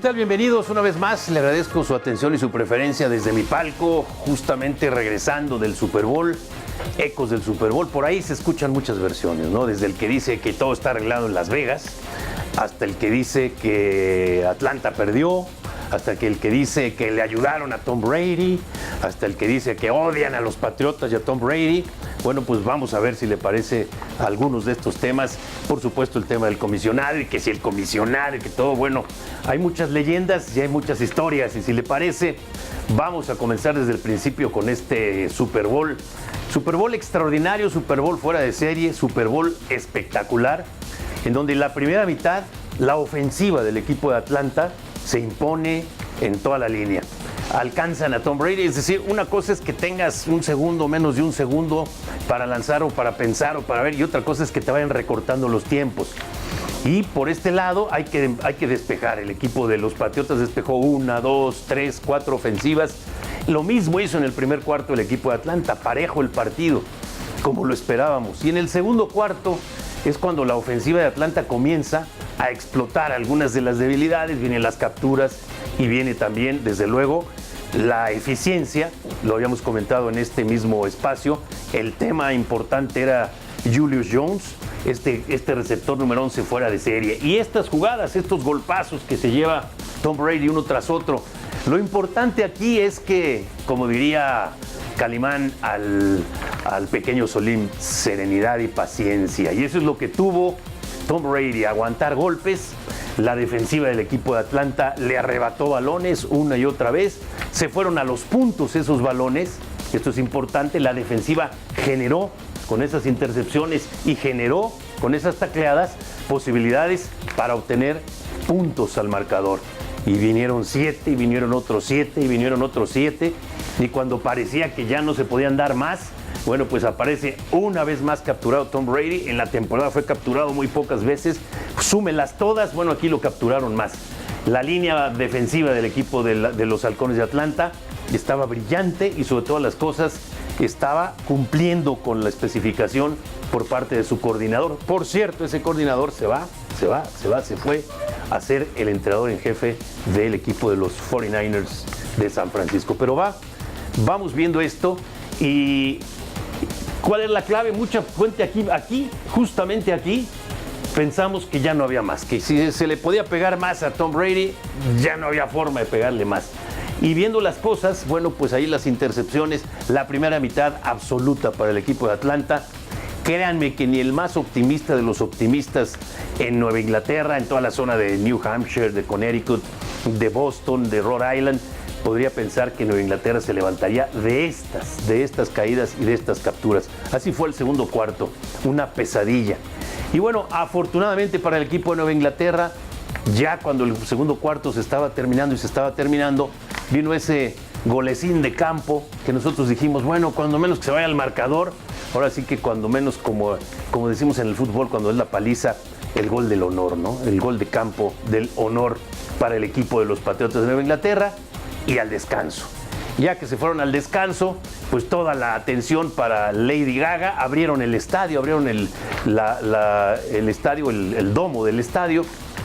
tal? Bienvenidos una vez más. Le agradezco su atención y su preferencia desde mi palco, justamente regresando del Super Bowl. Ecos del Super Bowl. Por ahí se escuchan muchas versiones, ¿no? Desde el que dice que todo está arreglado en Las Vegas, hasta el que dice que Atlanta perdió, hasta el que dice que le ayudaron a Tom Brady, hasta el que dice que odian a los Patriotas y a Tom Brady. Bueno, pues vamos a ver si le parece a algunos de estos temas. Por supuesto, el tema del comisionado y que si el comisionado y que todo. Bueno, hay muchas leyendas y hay muchas historias. Y si le parece, vamos a comenzar desde el principio con este Super Bowl. Super Bowl extraordinario, Super Bowl fuera de serie, Super Bowl espectacular, en donde en la primera mitad la ofensiva del equipo de Atlanta se impone en toda la línea. Alcanzan a Tom Brady, es decir, una cosa es que tengas un segundo, menos de un segundo para lanzar o para pensar o para ver, y otra cosa es que te vayan recortando los tiempos. Y por este lado hay que despejar. El equipo de los Patriotas despejó 1, 2, 3, 4 ofensivas. Lo mismo hizo en el primer cuarto el equipo de Atlanta, parejo el partido, como lo esperábamos. Y en el segundo cuarto es cuando la ofensiva de Atlanta comienza a explotar algunas de las debilidades, vienen las capturas y viene también, desde luego, la eficiencia. Lo habíamos comentado en este mismo espacio. El tema importante era Julius Jones, este receptor número 11 fuera de serie. Y estas jugadas, estos golpazos que se lleva Tom Brady uno tras otro. Lo importante aquí es que, como diría Calimán al pequeño Solim, serenidad y paciencia. Y eso es lo que tuvo Tom Brady, aguantar golpes. La defensiva del equipo de Atlanta le arrebató balones una y otra vez. Se fueron a los puntos esos balones. Esto es importante. La defensiva generó con esas intercepciones y generó con esas tacleadas posibilidades para obtener puntos al marcador. Y vinieron 7, y vinieron otros 7, y vinieron otros 7. Y cuando parecía que ya no se podían dar más, bueno, pues aparece una vez más capturado Tom Brady. En la temporada fue capturado muy pocas veces. Súmelas todas, bueno, aquí lo capturaron más. La línea defensiva del equipo de los Halcones de Atlanta estaba brillante y sobre todas las cosas estaba cumpliendo con la especificación por parte de su coordinador. Por cierto, ese coordinador se fue a ser el entrenador en jefe del equipo de los 49ers de San Francisco. Pero vamos viendo esto y ¿cuál es la clave? Mucha fuente aquí, justamente aquí, pensamos que ya no había más, que si se le podía pegar más a Tom Brady, ya no había forma de pegarle más. Y viendo las cosas, bueno, pues ahí las intercepciones, la primera mitad absoluta para el equipo de Atlanta. Créanme que ni el más optimista de los optimistas en Nueva Inglaterra, en toda la zona de New Hampshire, de Connecticut, de Boston, de Rhode Island, podría pensar que Nueva Inglaterra se levantaría de estas caídas y de estas capturas. Así fue el segundo cuarto, una pesadilla. Y bueno, afortunadamente para el equipo de Nueva Inglaterra, ya cuando el segundo cuarto se estaba terminando, vino ese golecín de campo que nosotros dijimos, bueno, cuando menos que se vaya al marcador. Ahora sí que cuando menos, como decimos en el fútbol, cuando es la paliza, el gol del honor, ¿no? El gol de campo del honor para el equipo de los Patriotas de Nueva Inglaterra. Y al descanso. Ya que se fueron al descanso, pues toda la atención para Lady Gaga. Abrieron el estadio, abrieron el estadio, el domo del estadio,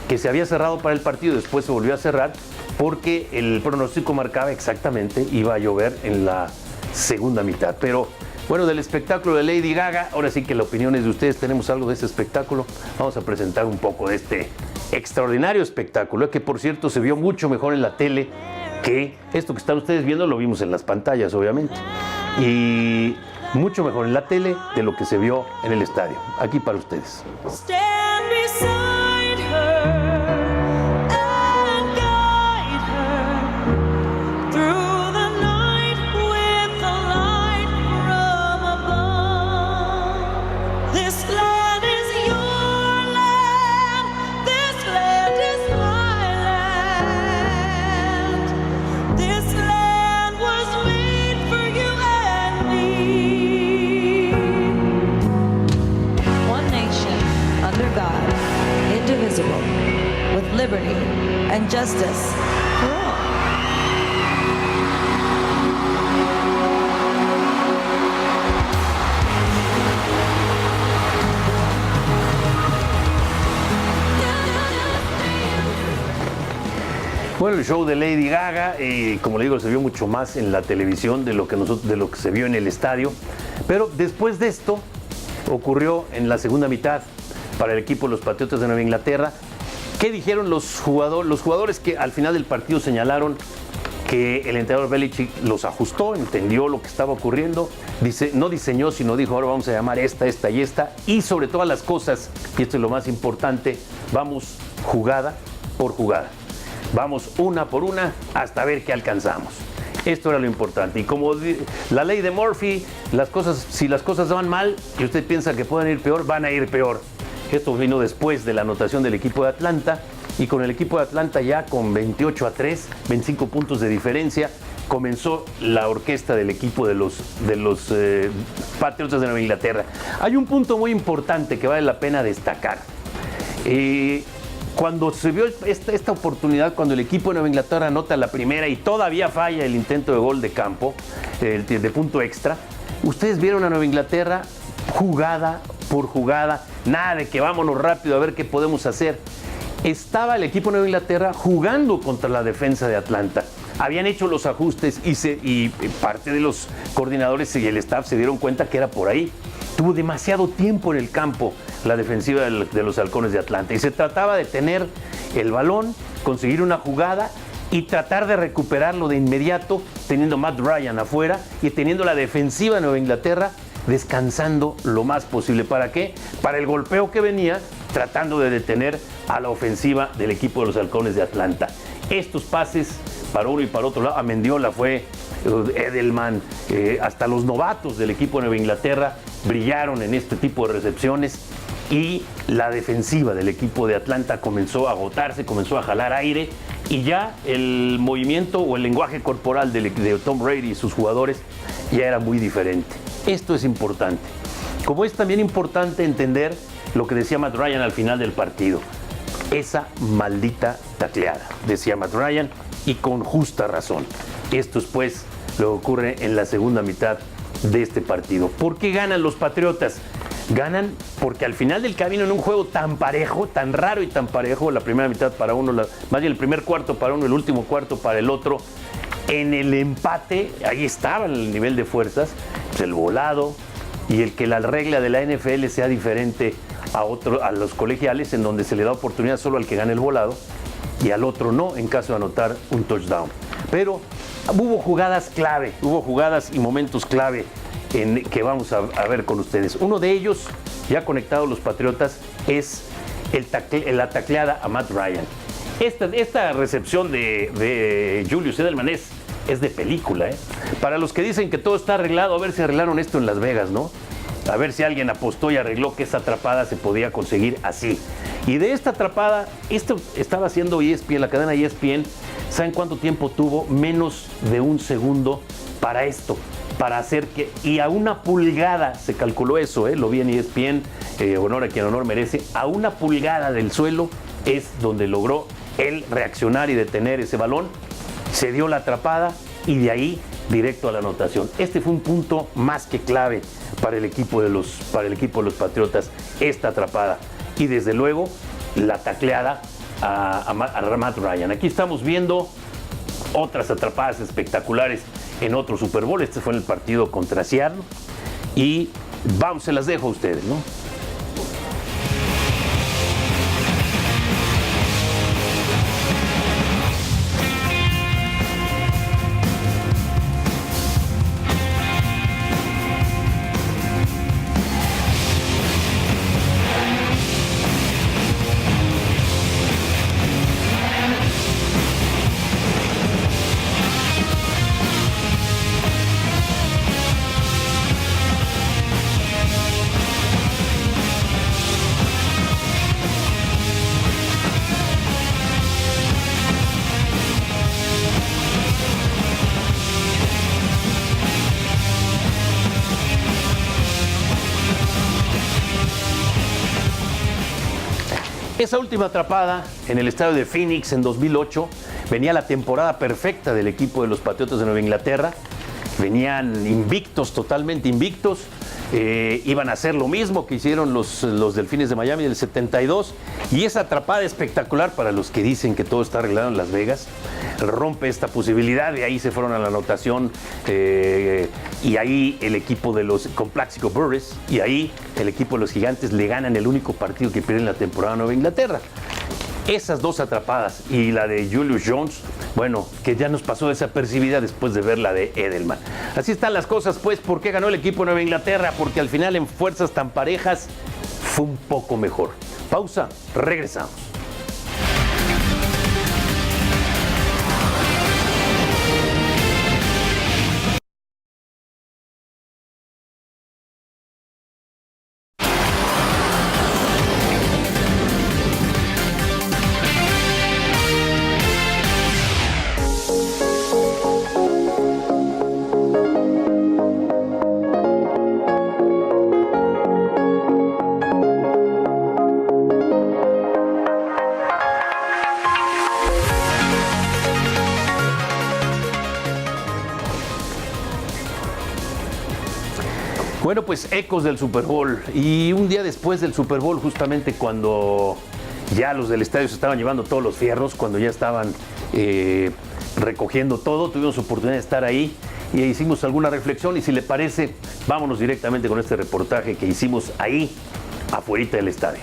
que se había cerrado para el partido, después se volvió a cerrar porque el pronóstico marcaba exactamente iba a llover en la segunda mitad. Pero bueno, del espectáculo de Lady Gaga, ahora sí que la opinión es de ustedes. Tenemos algo de ese espectáculo. Vamos a presentar un poco de este extraordinario espectáculo, que por cierto se vio mucho mejor en la tele que esto que están ustedes viendo. Lo vimos en las pantallas, obviamente, y mucho mejor en la tele de lo que se vio en el estadio. Aquí para ustedes. Stand beside her and guide her through the night with the light from above. This land is your land, this land is my land. This land was made for you and me. One nation under God, indivisible, with liberty and justice for all. Bueno, el show de Lady Gaga, como le digo, se vio mucho más en la televisión de lo que se vio en el estadio. Pero después de esto ocurrió en la segunda mitad para el equipo de los Patriotas de Nueva Inglaterra. ¿Qué dijeron los jugadores? Los jugadores que al final del partido señalaron que el entrenador Belichick los ajustó, entendió lo que estaba ocurriendo, no diseñó, sino dijo, ahora vamos a llamar esta y esta, y sobre todas las cosas, y esto es lo más importante, vamos jugada por jugada. Vamos una por una hasta ver qué alcanzamos. Esto era lo importante. Y como la ley de Murphy, si las cosas van mal y usted piensa que pueden ir peor, van a ir peor. Esto vino después de la anotación del equipo de Atlanta, y con el equipo de Atlanta ya con 28-3, 25 puntos de diferencia, comenzó la orquesta del equipo de los Patriotas de Nueva Inglaterra. Hay un punto muy importante que vale la pena destacar. Cuando se vio esta oportunidad, cuando el equipo de Nueva Inglaterra anota la primera y todavía falla el intento de gol de campo, de punto extra, ustedes vieron a Nueva Inglaterra jugada por jugada, nada de que vámonos rápido a ver qué podemos hacer. Estaba el equipo de Nueva Inglaterra jugando contra la defensa de Atlanta. Habían hecho los ajustes y parte de los coordinadores y el staff se dieron cuenta que era por ahí. Tuvo demasiado tiempo en el campo la defensiva de los Halcones de Atlanta, y se trataba de tener el balón, conseguir una jugada y tratar de recuperarlo de inmediato, teniendo Matt Ryan afuera y teniendo la defensiva de Nueva Inglaterra descansando lo más posible. ¿Para qué? Para el golpeo que venía, tratando de detener a la ofensiva del equipo de los Halcones de Atlanta. Estos pases para uno y para otro lado, a Mendiola fue Edelman, hasta los novatos del equipo de Nueva Inglaterra brillaron en este tipo de recepciones, y la defensiva del equipo de Atlanta comenzó a agotarse, comenzó a jalar aire, y ya el movimiento o el lenguaje corporal de Tom Brady y sus jugadores ya era muy diferente. Esto es importante. Como es también importante entender lo que decía Matt Ryan al final del partido. Esa maldita tacleada, decía Matt Ryan, y con justa razón. Esto es pues lo que ocurre en la segunda mitad de este partido. ¿Por qué ganan los Patriotas? Ganan porque al final del camino, en un juego tan parejo, tan raro y tan parejo, la primera mitad para uno, más bien el primer cuarto para uno, el último cuarto para el otro, en el empate, ahí estaba el nivel de fuerzas, pues el volado y el que la regla de la NFL sea diferente a los colegiales, en donde se le da oportunidad solo al que gane el volado y al otro no, en caso de anotar un touchdown. Pero hubo jugadas clave, hubo jugadas y momentos clave que vamos a ver con ustedes. Uno de ellos, ya conectados los Patriotas, es la tacleada a Matt Ryan. Esta recepción de Julius Edelman es de película, ¿eh? Para los que dicen que todo está arreglado, a ver si arreglaron esto en Las Vegas, ¿no? A ver si alguien apostó y arregló que esa atrapada se podía conseguir así. Y de esta atrapada, esto estaba haciendo ESPN, la cadena ESPN. ¿Saben cuánto tiempo tuvo? Menos de un segundo para esto, para hacer que, y a una pulgada se calculó eso, lo vi en ESPN, honor a quien honor merece, a una pulgada del suelo es donde logró él reaccionar y detener ese balón, se dio la atrapada y de ahí directo a la anotación. Este fue un punto más que clave para el equipo de los Patriotas, esta atrapada, y desde luego la tacleada a Matt Ryan. Aquí estamos viendo otras atrapadas espectaculares en otro Super Bowl. Este fue en el partido contra Seattle, y vamos, se las dejo a ustedes, ¿no? Esa última atrapada en el estadio de Phoenix en 2008 venía la temporada perfecta del equipo de los Patriotas de Nueva Inglaterra. Venían invictos, totalmente invictos, iban a hacer lo mismo que hicieron los Delfines de Miami del 72, y esa atrapada espectacular para los que dicen que todo está arreglado en Las Vegas, rompe esta posibilidad, y ahí se fueron a la anotación, y ahí el equipo de los, con Plaxico Burress, y ahí el equipo de los Gigantes le ganan el único partido que pierden en la temporada en Nueva Inglaterra. Esas dos atrapadas y la de Julius Jones, bueno, que ya nos pasó desapercibida después de ver la de Edelman. Así están las cosas, pues. ¿Por qué ganó el equipo de Nueva Inglaterra? Porque al final en fuerzas tan parejas fue un poco mejor. Pausa, regresamos. Bueno, pues ecos del Super Bowl, y un día después del Super Bowl, justamente cuando ya los del estadio se estaban llevando todos los fierros, cuando ya estaban recogiendo todo, tuvimos oportunidad de estar ahí y hicimos alguna reflexión, y si le parece, vámonos directamente con este reportaje que hicimos ahí, afuerita del estadio.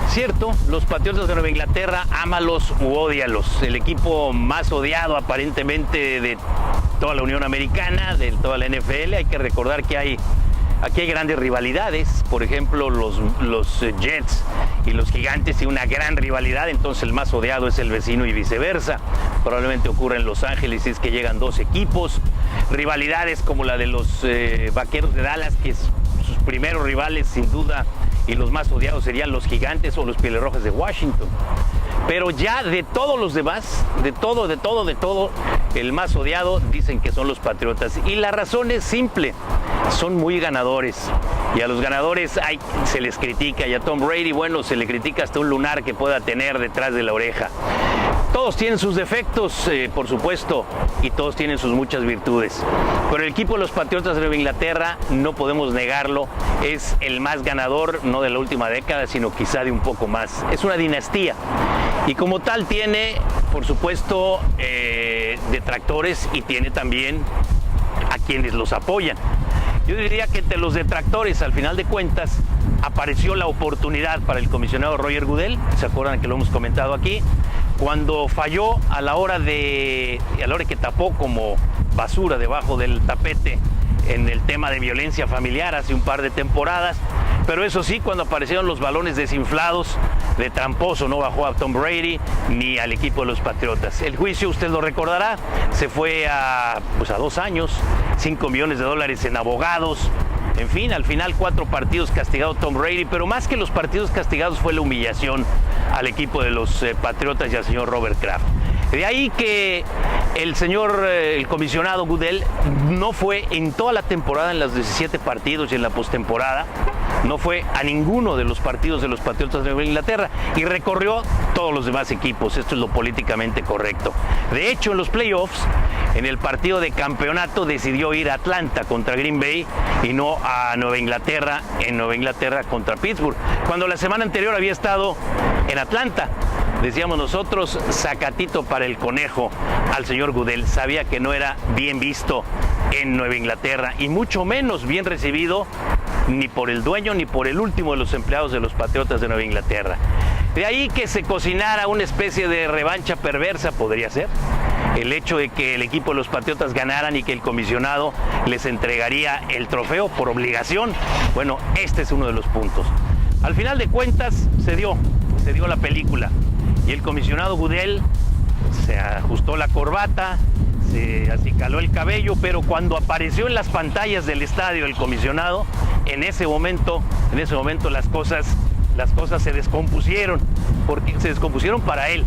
Cierto, los Patriotas de Nueva Inglaterra, ámalos u ódialos, el equipo más odiado aparentemente de toda la Unión Americana, de toda la NFL. Hay que recordar que aquí hay grandes rivalidades, por ejemplo los Jets y los Gigantes tienen una gran rivalidad, entonces el más odiado es el vecino y viceversa. Probablemente ocurra en Los Ángeles si es que llegan dos equipos. Rivalidades como la de los Vaqueros de Dallas, que es sus primeros rivales sin duda, y los más odiados serían los Gigantes o los Pieles de Washington. Pero ya de todos los demás, de todo, el más odiado dicen que son los Patriotas. Y la razón es simple, son muy ganadores. Y a los ganadores se les critica, y a Tom Brady, bueno, se le critica hasta un lunar que pueda tener detrás de la oreja. Todos tienen sus defectos, por supuesto, y todos tienen sus muchas virtudes. Pero el equipo de los Patriotas de Nueva Inglaterra, no podemos negarlo, es el más ganador, no de la última década, sino quizá de un poco más. Es una dinastía. Y como tal tiene, por supuesto, detractores, y tiene también a quienes los apoyan. Yo diría que entre los detractores, al final de cuentas, apareció la oportunidad para el comisionado Roger Goodell, ¿se acuerdan que lo hemos comentado aquí? Cuando falló a la hora que tapó como basura debajo del tapete en el tema de violencia familiar hace un par de temporadas, pero eso sí, cuando aparecieron los balones desinflados, de tramposo no bajó a Tom Brady ni al equipo de los Patriotas. El juicio, usted lo recordará, se fue a 2 años, $5 millones en abogados. En fin, al final 4 partidos castigado Tom Brady, pero más que los partidos castigados fue la humillación al equipo de los Patriotas y al señor Robert Kraft. De ahí que el comisionado Goodell no fue en toda la temporada, en los 17 partidos y en la postemporada, no fue a ninguno de los partidos de los Patriotas de Nueva Inglaterra, y recorrió todos los demás equipos. Esto es lo políticamente correcto. De hecho, en los playoffs, en el partido de campeonato, decidió ir a Atlanta contra Green Bay y no a Nueva Inglaterra, en Nueva Inglaterra contra Pittsburgh, cuando la semana anterior había estado en Atlanta. Decíamos nosotros, sacatito para el conejo al señor Goodell. Sabía que no era bien visto en Nueva Inglaterra, y mucho menos bien recibido ni por el dueño ni por el último de los empleados de los Patriotas de Nueva Inglaterra. De ahí que se cocinara una especie de revancha perversa, podría ser, el hecho de que el equipo de los Patriotas ganaran y que el comisionado les entregaría el trofeo por obligación. Bueno, este es uno de los puntos. Al final de cuentas se dio la película, y el comisionado Goodell se ajustó la corbata, se acicaló el cabello, pero cuando apareció en las pantallas del estadio el comisionado, en ese momento las cosas se descompusieron, porque se descompusieron para él.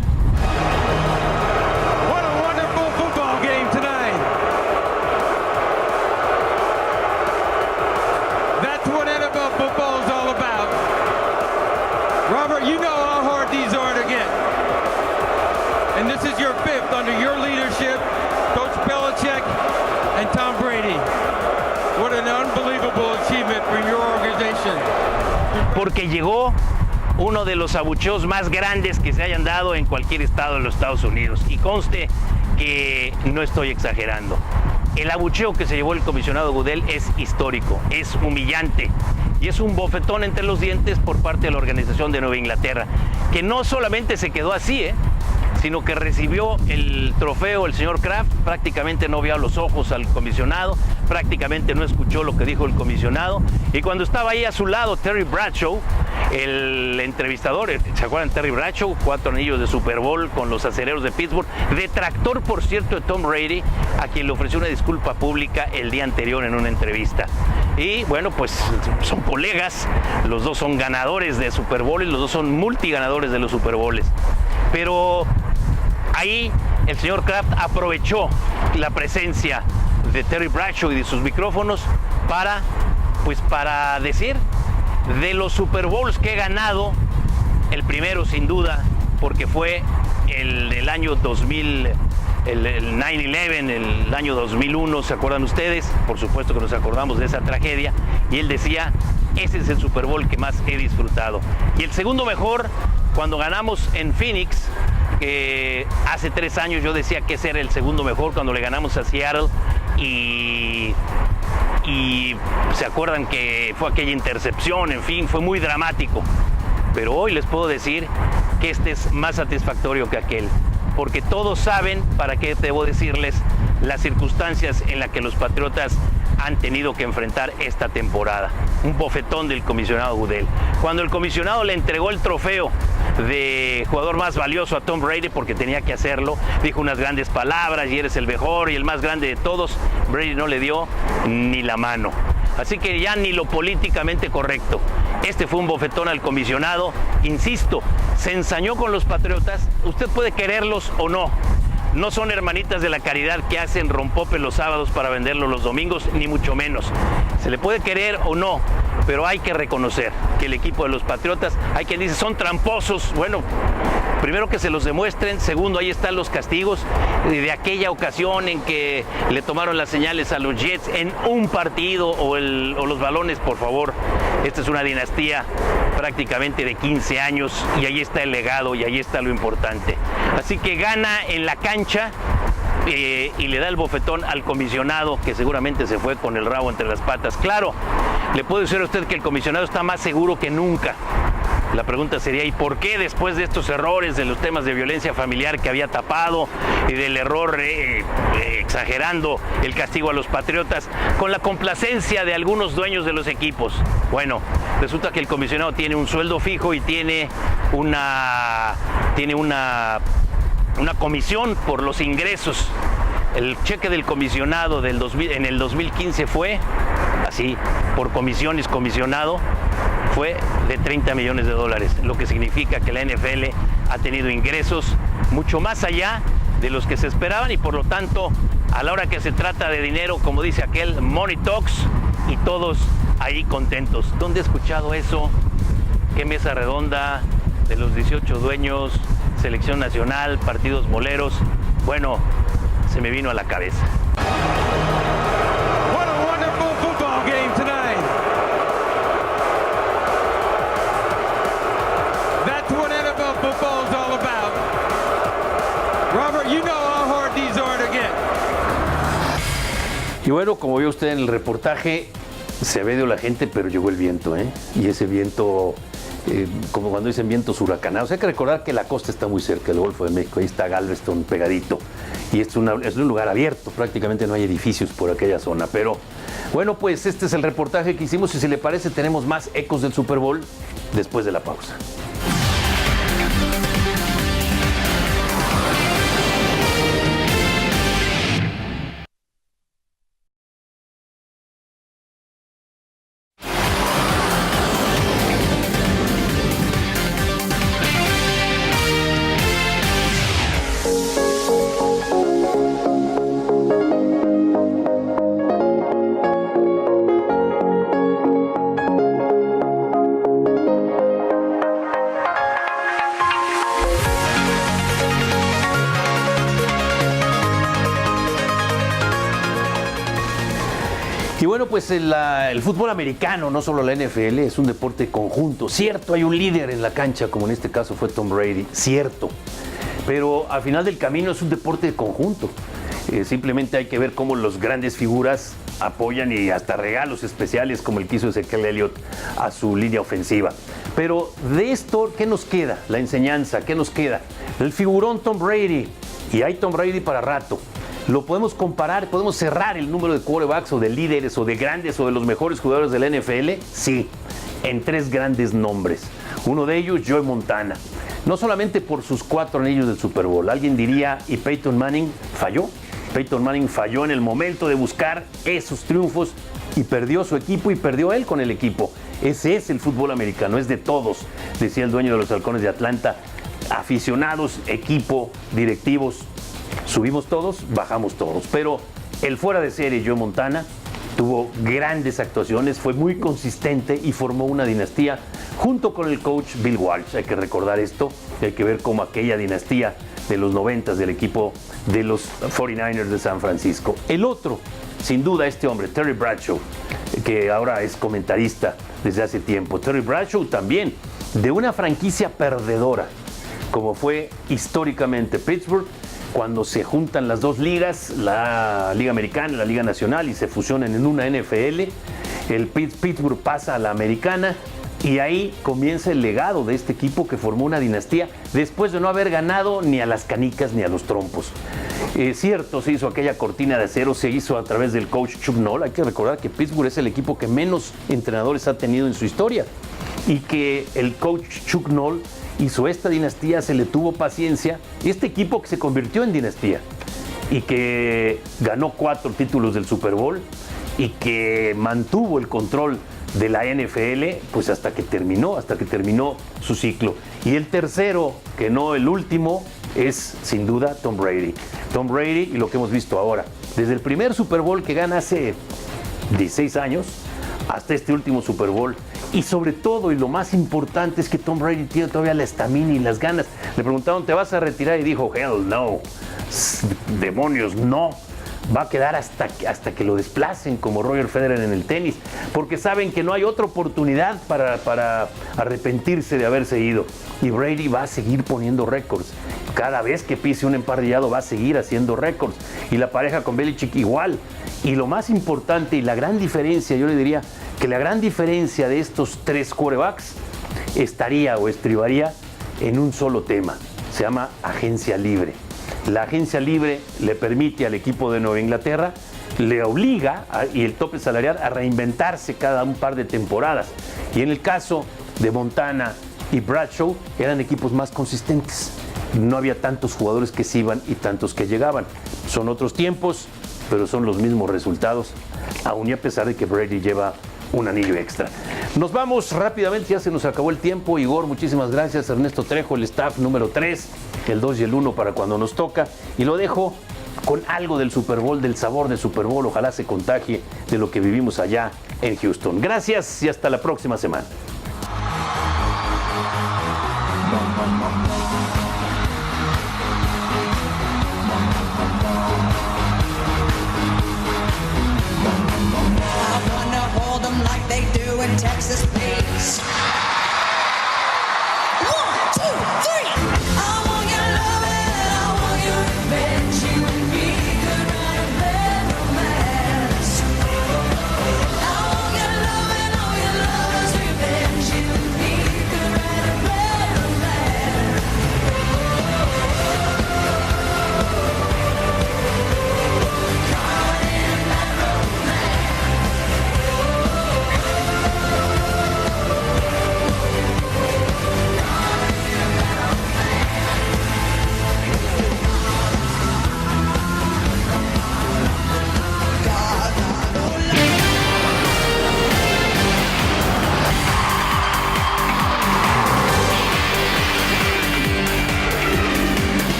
What a wonderful football game tonight. That's what NFL football is all about. Robert, you know how hard these are to get. And this is your 5th under your leadership, Coach Belichick and Tom Brady. unbelievable achievement from your organization. Porque llegó uno de los abucheos más grandes que se hayan dado en cualquier estado de los Estados Unidos. Y conste que no estoy exagerando. El abucheo que se llevó el comisionado Goodell es histórico, es humillante y es un bofetón entre los dientes por parte de la organización de Nueva Inglaterra, que no solamente se quedó así, sino que recibió el trofeo el señor Kraft, prácticamente no vio a los ojos al comisionado, prácticamente no escuchó lo que dijo el comisionado, y cuando estaba ahí a su lado Terry Bradshaw, el entrevistador, ¿se acuerdan? Terry Bradshaw, 4 anillos de Super Bowl con los Acereros de Pittsburgh, detractor por cierto de Tom Brady, a quien le ofreció una disculpa pública el día anterior en una entrevista. Y bueno, pues son colegas, los dos son ganadores de Super Bowl, los dos son multiganadores de los Super Bowls. Pero ahí el señor Kraft aprovechó la presencia de Terry Bradshaw y de sus micrófonos para decir de los Super Bowls que he ganado, el primero sin duda, porque fue el del año 2000, el 9/11, el año 2001, ¿se acuerdan ustedes? Por supuesto que nos acordamos de esa tragedia, y él decía, ese es el Super Bowl que más he disfrutado. Y el segundo mejor, cuando ganamos en Phoenix, hace 3 años yo decía que ese era el segundo mejor cuando le ganamos a Seattle, y se acuerdan que fue aquella intercepción, en fin, fue muy dramático. Pero hoy les puedo decir que este es más satisfactorio que aquel, porque todos saben, para qué debo decirles, las circunstancias en las que los Patriotas han tenido que enfrentar esta temporada. Un bofetón del comisionado Goodell. Cuando el comisionado le entregó el trofeo de jugador más valioso a Tom Brady, porque tenía que hacerlo, dijo unas grandes palabras, y eres el mejor y el más grande de todos, Brady no le dio ni la mano. Así que ya ni lo políticamente correcto. Este fue un bofetón al comisionado. Insisto, se ensañó con los Patriotas. Usted puede quererlos o no. No son hermanitas de la caridad que hacen rompope los sábados para venderlo los domingos, ni mucho menos. Se le puede querer o no, pero hay que reconocer que el equipo de los Patriotas, hay quien dice son tramposos. Bueno, primero que se los demuestren, segundo, ahí están los castigos de aquella ocasión en que le tomaron las señales a los Jets en un partido, o los balones, por favor. Esta es una dinastía prácticamente de 15 años y ahí está el legado y ahí está lo importante. Así que gana en la cancha y le da el bofetón al comisionado, que seguramente se fue con el rabo entre las patas. Claro, le puedo decir a usted que el comisionado está más seguro que nunca. La pregunta sería, ¿y por qué después de estos errores, de los temas de violencia familiar que había tapado y del error exagerando el castigo a los Patriotas, con la complacencia de algunos dueños de los equipos? Bueno, resulta que el comisionado tiene un sueldo fijo y tiene una comisión por los ingresos. El cheque del comisionado en el 2015 fue así, por comisiones comisionado, fue de $30 millones, lo que significa que la NFL ha tenido ingresos mucho más allá de los que se esperaban, y por lo tanto, a la hora que se trata de dinero, como dice aquel, money talks, y todos ahí contentos. ¿Dónde he escuchado eso? ¿Qué mesa redonda de los 18 dueños, selección nacional, partidos moleros? Bueno, se me vino a la cabeza. What a wonderful football game tonight. That's what NFL football is all about. Robert, you know how hard these are to get. Y bueno, como vio usted en el reportaje, se ve de la gente, pero llegó el viento, y ese viento, como cuando dicen vientos huracanados. Hay que recordar que la costa está muy cerca del Golfo de México, ahí está Galveston pegadito, y es un lugar abierto, prácticamente no hay edificios por aquella zona. Pero bueno, pues este es el reportaje que hicimos, y si le parece tenemos más ecos del Super Bowl después de la pausa. pues el fútbol americano, no solo la NFL, es un deporte conjunto. Cierto, hay un líder en la cancha, como en este caso fue Tom Brady, cierto. Pero al final del camino es un deporte de conjunto. Simplemente hay que ver cómo las grandes figuras apoyan y hasta regalos especiales como el que hizo Ezequiel Elliott a su línea ofensiva. Pero de esto, ¿qué nos queda? La enseñanza, ¿qué nos queda? El figurón Tom Brady. Y hay Tom Brady para rato. Lo podemos comparar, podemos cerrar el número de quarterbacks o de líderes o de grandes o de los mejores jugadores de la NFL, sí, en 3 grandes nombres. Uno de ellos, Joe Montana. No solamente por sus 4 anillos del Super Bowl. Alguien diría, ¿y Peyton Manning falló? Peyton Manning falló en el momento de buscar esos triunfos y perdió su equipo y perdió él con el equipo. Ese es el fútbol americano, es de todos, decía el dueño de los Halcones de Atlanta. Aficionados, equipo, directivos, subimos todos, bajamos todos. Pero el fuera de serie Joe Montana tuvo grandes actuaciones, fue muy consistente y formó una dinastía junto con el coach Bill Walsh. Hay que recordar esto, hay que ver cómo aquella dinastía de los 90s del equipo de los 49ers de San Francisco. El otro, sin duda, este hombre, Terry Bradshaw, que ahora es comentarista desde hace tiempo. Terry Bradshaw también, de una franquicia perdedora, como fue históricamente Pittsburgh, cuando se juntan las dos ligas, la Liga Americana y la Liga Nacional, y se fusionan en una NFL, el Pittsburgh pasa a la Americana, y ahí comienza el legado de este equipo que formó una dinastía después de no haber ganado ni a las canicas ni a los trompos. Cierto, se hizo aquella cortina de acero, se hizo a través del coach Chuck Noll. Hay que recordar que Pittsburgh es el equipo que menos entrenadores ha tenido en su historia, y que el coach Chuck Noll hizo esta dinastía, se le tuvo paciencia, y este equipo que se convirtió en dinastía y que ganó 4 títulos del Super Bowl y que mantuvo el control de la NFL pues hasta que terminó su ciclo. Y el tercero, que no el último, es sin duda Tom Brady. Tom Brady y lo que hemos visto ahora, desde el primer Super Bowl que gana hace 16 años hasta este último Super Bowl. Y sobre todo, y lo más importante, es que Tom Brady tiene todavía la estamina y las ganas. Le preguntaron, ¿te vas a retirar? Y dijo, hell no, demonios, no. Va a quedar hasta que lo desplacen, como Roger Federer en el tenis, porque saben que no hay otra oportunidad para arrepentirse de haberse ido. Y Brady va a seguir poniendo récords. Cada vez que pise un emparrillado va a seguir haciendo récords. Y la pareja con Belichick igual. Y lo más importante y la gran diferencia, yo le diría que la gran diferencia de estos 3 quarterbacks estaría o estribaría en un solo tema. Se llama agencia libre. La agencia libre le permite al equipo de Nueva Inglaterra, le obliga, y el tope salarial, a reinventarse cada un par de temporadas. Y en el caso de Montana y Bradshaw, eran equipos más consistentes. No había tantos jugadores que se iban y tantos que llegaban. Son otros tiempos, pero son los mismos resultados, aún y a pesar de que Brady lleva un anillo extra. Nos vamos rápidamente, ya se nos acabó el tiempo. Igor, muchísimas gracias. Ernesto Trejo, el staff número 3, el 2 y el 1 para cuando nos toca. Y lo dejo con algo del Super Bowl, del sabor del Super Bowl. Ojalá se contagie de lo que vivimos allá en Houston. Gracias y hasta la próxima semana. Texas, please.